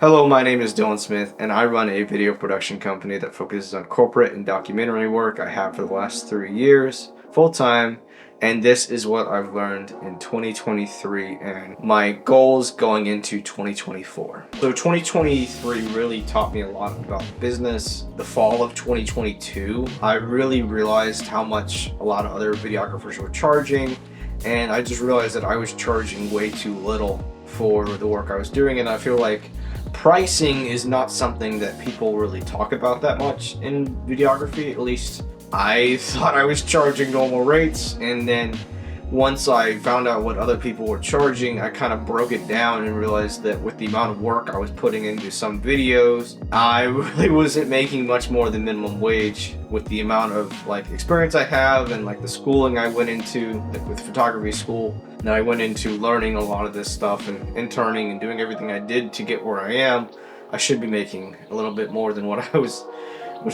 Hello, my name is Dylan Smith, and I run a video production company that focuses on corporate and documentary work. I have for the last 3 years, full time, and this is what I've learned in 2023 and my goals going into 2024. So 2023 really taught me a lot about business. The fall of 2022, I really realized how much a lot of other videographers were charging, and I just realized that I was charging way too little for the work I was doing, and I feel like pricing is not something that people really talk about that much in videography. At least I thought I was charging normal rates, and then once I found out what other people were charging, I kind of broke it down and realized that with the amount of work I was putting into some videos, I really wasn't making much more than minimum wage with the amount of experience I have and the schooling I went into with photography school. Now I went into learning a lot of this stuff and interning and doing everything I did to get where I am. I should be making a little bit more than what I was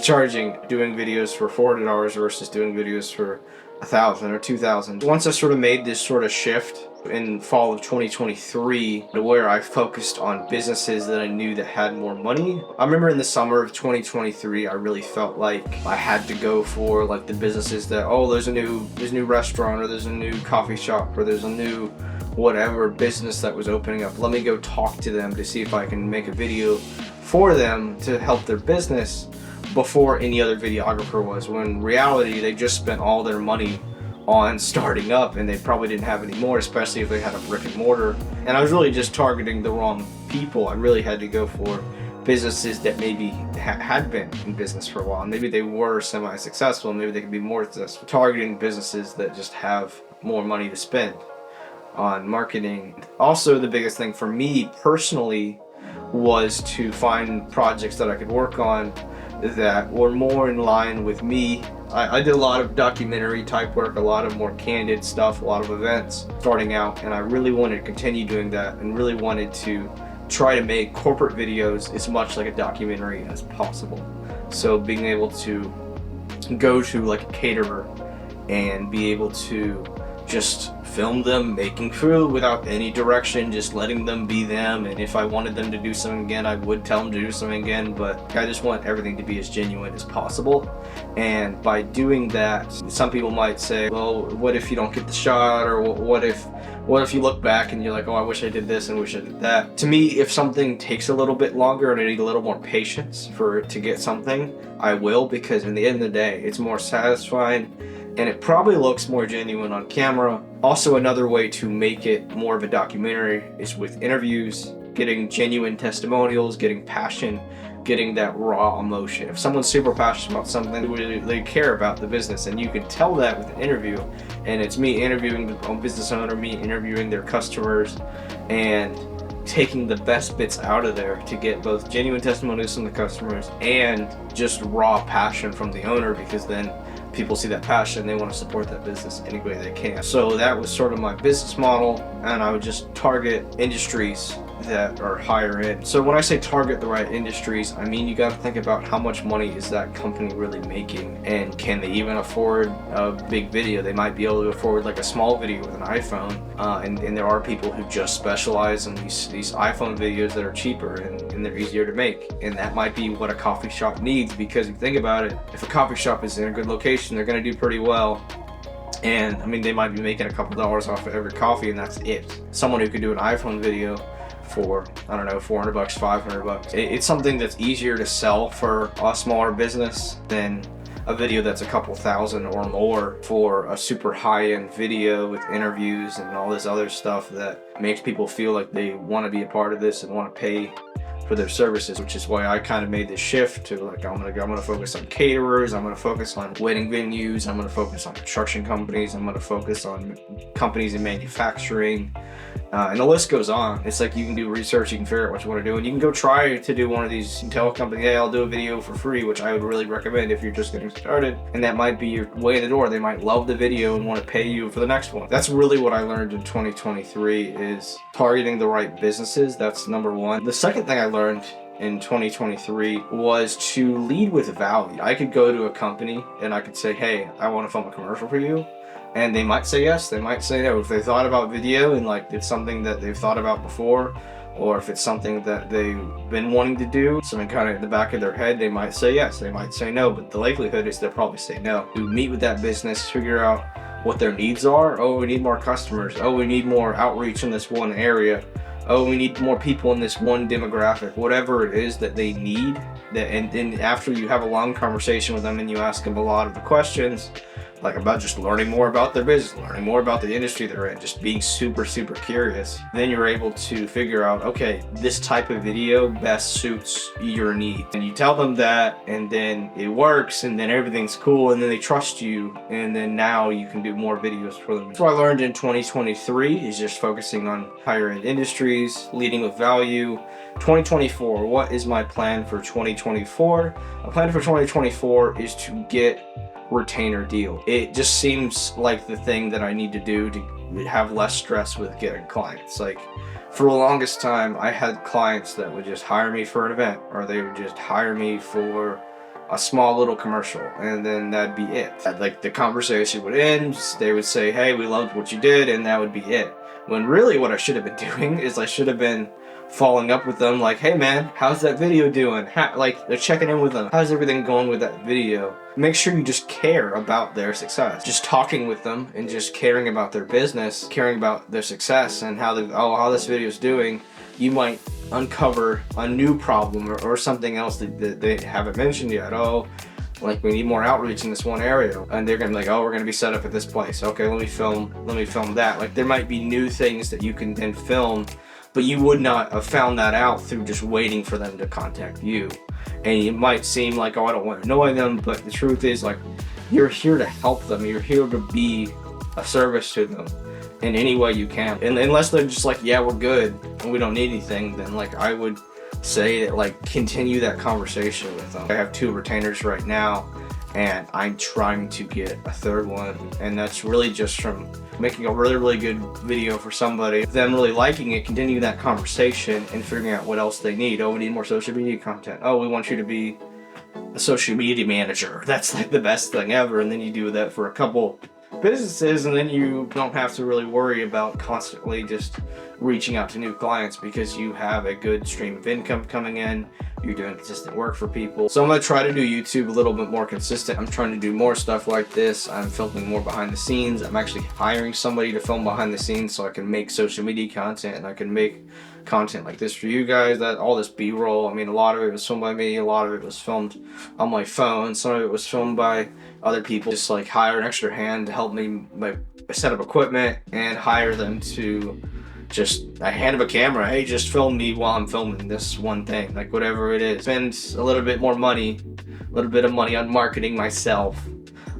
charging doing videos for $400 versus doing videos for 1,000 or 2,000. Once I sort of made this sort of shift in fall of 2023 to where I focused on businesses that I knew that had more money. I remember in the summer of 2023, I really felt like I had to go for the businesses that, oh, there's a new restaurant, or there's a new coffee shop, or there's a new whatever business that was opening up. Let me go talk to them to see if I can make a video for them to help their business before any other videographer was, when in reality they just spent all their money on starting up and they probably didn't have any more, especially if they had a brick and mortar. And I was really just targeting the wrong people. I really had to go for businesses that maybe had been in business for a while. Maybe they were semi-successful, maybe they could be more successful. Targeting businesses that just have more money to spend on marketing. Also, the biggest thing for me personally was to find projects that I could work on that were more in line with me. I did a lot of documentary type work, a lot of more candid stuff, a lot of events starting out, and I really wanted to continue doing that and really wanted to try to make corporate videos as much like a documentary as possible. So being able to go to a caterer and be able to just film them making food without any direction, just letting them be them. And if I wanted them to do something again, I would tell them to do something again, but I just want everything to be as genuine as possible. And by doing that, some people might say, well, what if you don't get the shot? Or what if you look back and you're like, oh, I wish I did this and wish I did that. To me, if something takes a little bit longer and I need a little more patience for it to get something, I will, because in the end of the day, it's more satisfying and it probably looks more genuine on camera. Also, another way to make it more of a documentary is with interviews, getting genuine testimonials, getting passion, getting that raw emotion. If someone's super passionate about something, they care about the business, and you can tell that with an interview. And it's me interviewing the business owner, me interviewing their customers, and taking the best bits out of there to get both genuine testimonials from the customers and just raw passion from the owner, because then people see that passion, they want to support that business any way they can. So that was sort of my business model, and I would just target industries that are higher end. So when I say target the right industries, I mean you got to think about how much money is that company really making, and can they even afford a big video? They might be able to afford a small video with an iPhone, and there are people who just specialize in these iPhone videos that are cheaper and they're easier to make, and that might be what a coffee shop needs. Because if you think about it, if a coffee shop is in a good location, they're going to do pretty well. And I mean, they might be making a couple dollars off of every coffee, and that's it. Someone who could do an iPhone video for, I don't know, $400, $500. It's something that's easier to sell for a smaller business than a video that's a couple thousand or more for a super high-end video with interviews and all this other stuff that makes people feel like they want to be a part of this and want to pay for their services, which is why I kind of made the shift to I'm gonna focus on caterers, I'm gonna focus on wedding venues, I'm gonna focus on construction companies, I'm gonna focus on companies in manufacturing, and the list goes on. It's you can do research, you can figure out what you want to do, and you can go try to do one of these. You can tell a company, hey, I'll do a video for free, which I would really recommend if you're just getting started, and that might be your way in the door. They might love the video and want to pay you for the next one. That's really what I learned in 2023, is targeting the right businesses. That's number one. The second thing I learned in 2023 was to lead with value. I could go to a company and I could say, hey, I want to film a commercial for you. And they might say yes, they might say no. If they thought about video and it's something that they've thought about before, or if it's something that they've been wanting to do, something kind of in the back of their head, they might say yes, they might say no, but the likelihood is they'll probably say no. We meet with that business, figure out what their needs are. Oh, we need more customers. Oh, we need more outreach in this one area. Oh, we need more people in this one demographic. Whatever it is that they need, and then after you have a long conversation with them and you ask them a lot of the questions, like about just learning more about their business, learning more about the industry they're in, just being super curious, then you're able to figure out, okay, this type of video best suits your need. And you tell them that, and then it works, and then everything's cool, and then they trust you, and then now you can do more videos for them. So I learned in 2023 is just focusing on higher end industries, leading with value. 2024, what is my plan for 2024? My plan for 2024 is to get retainer deal. It just seems like the thing that I need to do to have less stress with getting clients. Like, for the longest time, I had clients that would just hire me for an event, or they would just hire me for a small little commercial, and then that'd be it. Like, the conversation would end, they would say, hey, we loved what you did, and that would be it. When really what I should have been doing is I should have been following up with them, like, hey man, how's that video doing? Like, they're checking in with them. How's everything going with that video? Make sure you just care about their success. Just talking with them and just caring about their business, caring about their success and how this video is doing. You might uncover a new problem or something else that they haven't mentioned yet. Oh, like, we need more outreach in this one area, and they're gonna be like, oh, we're gonna be set up at this place. Okay, let me film that. Like, there might be new things that you can then film, but you would not have found that out through just waiting for them to contact you. And it might seem like, oh, I don't want to annoy them, but the truth is, like, you're here to help them. You're here to be a service to them in any way you can. And unless they're just like, yeah, we're good and we don't need anything, then, like, I would say that, like, continue that conversation with them. I have 2 retainers right now, and I'm trying to get a 3rd one, and that's really just from making a really good video for somebody, them really liking it, continue that conversation and figuring out what else they need. Oh, we need more social media content. Oh, we want you to be a social media manager. That's like the best thing ever. And then you do that for a couple businesses, and then you don't have to really worry about constantly just reaching out to new clients because you have a good stream of income coming in. You're doing consistent work for people. So I'm gonna try to do YouTube a little bit more consistent. I'm trying to do more stuff like this. I'm filming more behind the scenes. I'm actually hiring somebody to film behind the scenes so I can make social media content, and I can make content like this for you guys. That all this B-roll, I mean, a lot of it was filmed by me, a lot of it was filmed on my phone, some of it was filmed by other people. Just like hire an extra hand to help me like set up equipment, and hire them to just a hand of a camera. Hey, just film me while I'm filming this one thing, like whatever it is. Spend a little bit more money, a little bit of money on marketing myself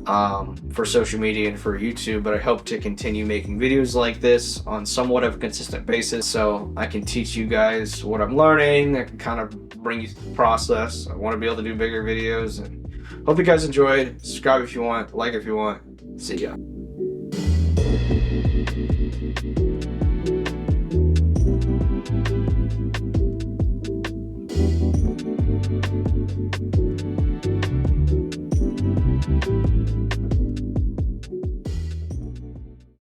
for social media and for YouTube, but I hope to continue making videos like this on somewhat of a consistent basis so I can teach you guys what I'm learning. I can kind of bring you through the process. I want to be able to do bigger videos, and hope you guys enjoyed. Subscribe if you want, like if you want. See ya.